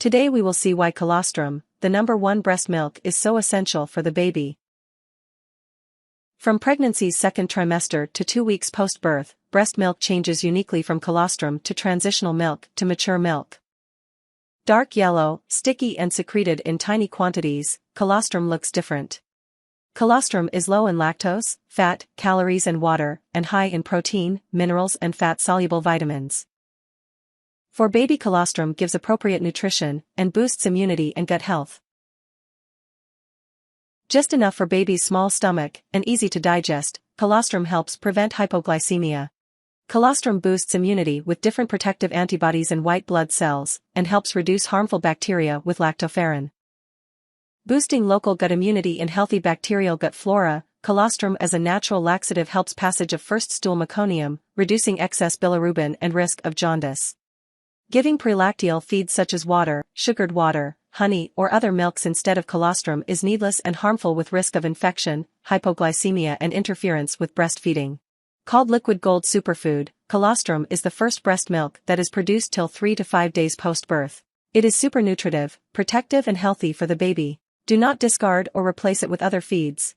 Today we will see why colostrum, the #1 breast milk, is so essential for the baby. From pregnancy's second trimester to 2 weeks post-birth, breast milk changes uniquely from colostrum to transitional milk to mature milk. Dark yellow, sticky and secreted in tiny quantities, colostrum looks different. Colostrum is low in lactose, fat, calories and water, and high in protein, minerals and fat-soluble vitamins. For baby, colostrum gives appropriate nutrition and boosts immunity and gut health. Just enough for baby's small stomach and easy to digest, colostrum helps prevent hypoglycemia. Colostrum boosts immunity with different protective antibodies and white blood cells, and helps reduce harmful bacteria with lactoferrin. Boosting local gut immunity and healthy bacterial gut flora, colostrum as a natural laxative helps passage of first stool meconium, reducing excess bilirubin and risk of jaundice. Giving prelacteal feeds such as water, sugared water, honey or other milks instead of colostrum is needless and harmful with risk of infection, hypoglycemia and interference with breastfeeding. Called liquid gold superfood, colostrum is the first breast milk that is produced till 3 to 5 days post-birth. It is super nutritive, protective and healthy for the baby. Do not discard or replace it with other feeds.